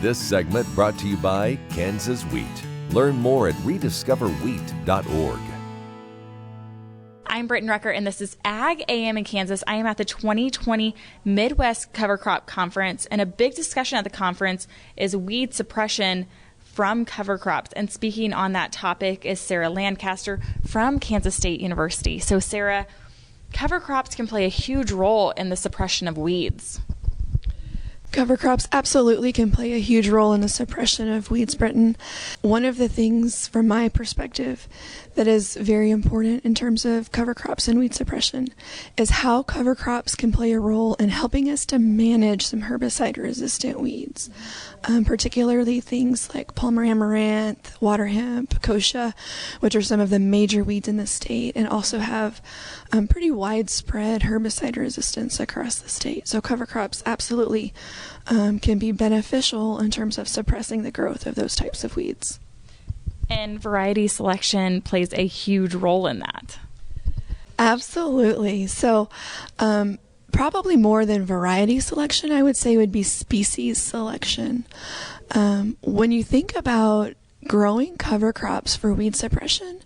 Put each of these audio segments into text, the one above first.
This segment brought to you by Kansas Wheat. Learn more at rediscoverwheat.org. I'm Brityne Rucker, and this is Ag AM in Kansas. I am at the 2020 Midwest Cover Crop Conference, and a big discussion at the conference is weed suppression from cover crops. And speaking on that topic is Sarah Lancaster from Kansas State University. So, Sarah, cover crops can play a huge role in the suppression of weeds. Cover crops absolutely can play a huge role in the suppression of weeds, Brityne. One of the things, from my perspective, that is very important in terms of cover crops and weed suppression is how cover crops can play a role in helping us to manage some herbicide-resistant weeds, particularly things like Palmer Amaranth, water hemp, kochia, which are some of the major weeds in the state and also have pretty widespread herbicide resistance across the state. So cover crops absolutely can be beneficial in terms of suppressing the growth of those types of weeds. And variety selection plays a huge role in that. Absolutely. So probably more than variety selection, I would say would be species selection. When you think about growing cover crops for weed suppression,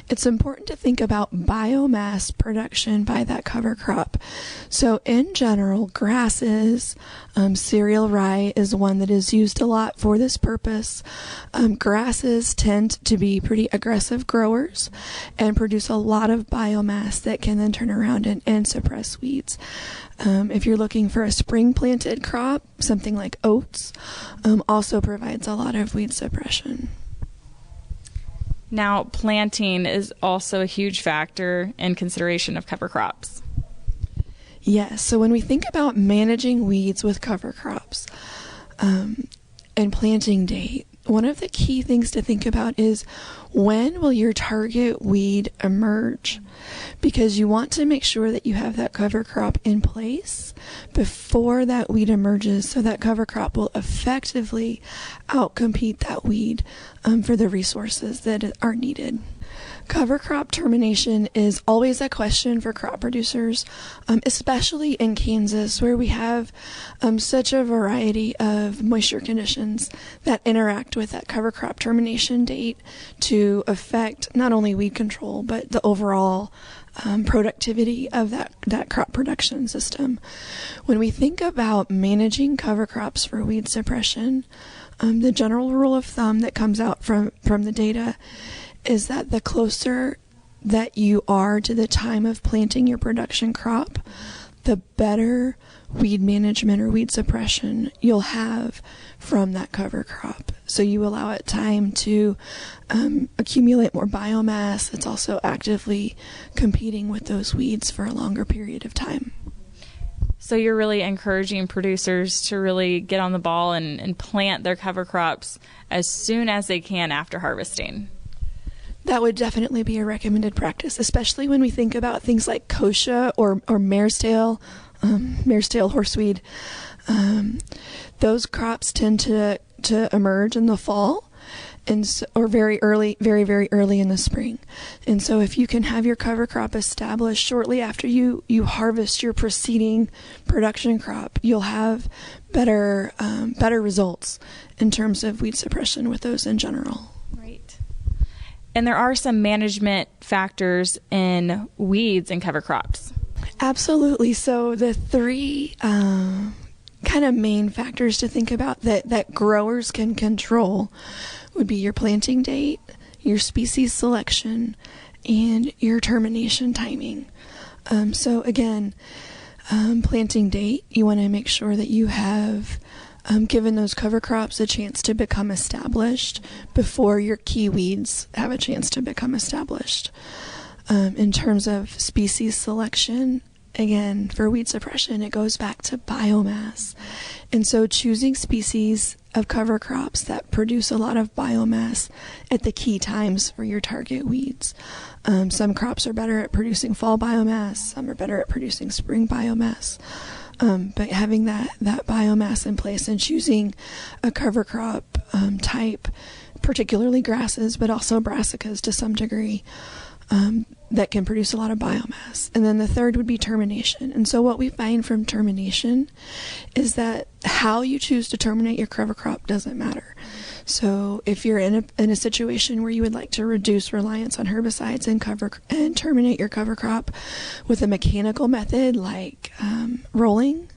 it's important to think about biomass production by that cover crop. So in general, grasses, cereal rye is one that is used a lot for this purpose. Grasses tend to be pretty aggressive growers and produce a lot of biomass that can then turn around and suppress weeds. If you're looking for a spring planted crop, something like oats also provides a lot of weed suppression. Now, planting is also a huge factor in consideration of cover crops. Yes, so when we think about managing weeds with cover crops and planting date, one of the key things to think about is when will your target weed emerge? Because you want to make sure that you have that cover crop in place before that weed emerges, so that cover crop will effectively outcompete that weed for the resources that are needed. Cover crop termination is always a question for crop producers, especially in Kansas, where we have such a variety of moisture conditions that interact with that cover crop termination date to affect not only weed control, but the overall productivity of that crop production system. When we think about managing cover crops for weed suppression, the general rule of thumb that comes out from the data is that the closer that you are to the time of planting your production crop, the better weed management or weed suppression you'll have from that cover crop. So you allow it time to accumulate more biomass. It's also actively competing with those weeds for a longer period of time. So you're really encouraging producers to really get on the ball and plant their cover crops as soon as they can after harvesting. That would definitely be a recommended practice, especially when we think about things like kochia or mare's tail horseweed. Those crops tend to emerge in the fall, or very early in the spring. And so if you can have your cover crop established shortly after you harvest your preceding production crop, you'll have better results in terms of weed suppression with those in general. Right. And there are some management factors in weeds and cover crops. Absolutely. So the three kind of main factors to think about that growers can control would be your planting date, your species selection, and your termination timing. So again, planting date, you want to make sure that you have given those cover crops a chance to become established before your key weeds have a chance to become established. In terms of species selection, again, for weed suppression, it goes back to biomass. And so choosing species of cover crops that produce a lot of biomass at the key times for your target weeds. Some crops are better at producing fall biomass, some are better at producing spring biomass. But having that biomass in place and choosing a cover crop type, particularly grasses, but also brassicas to some degree, that can produce a lot of biomass. And then the third would be termination. And so what we find from termination is that how you choose to terminate your cover crop doesn't matter. So if you're in a situation where you would like to reduce reliance on herbicides and terminate your cover crop with a mechanical method like rolling,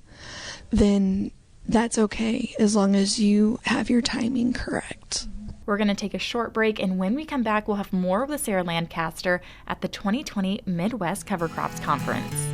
then that's okay as long as you have your timing correct. We're going to take a short break, and when we come back, we'll have more with Sarah Lancaster at the 2020 Midwest Cover Crops Conference.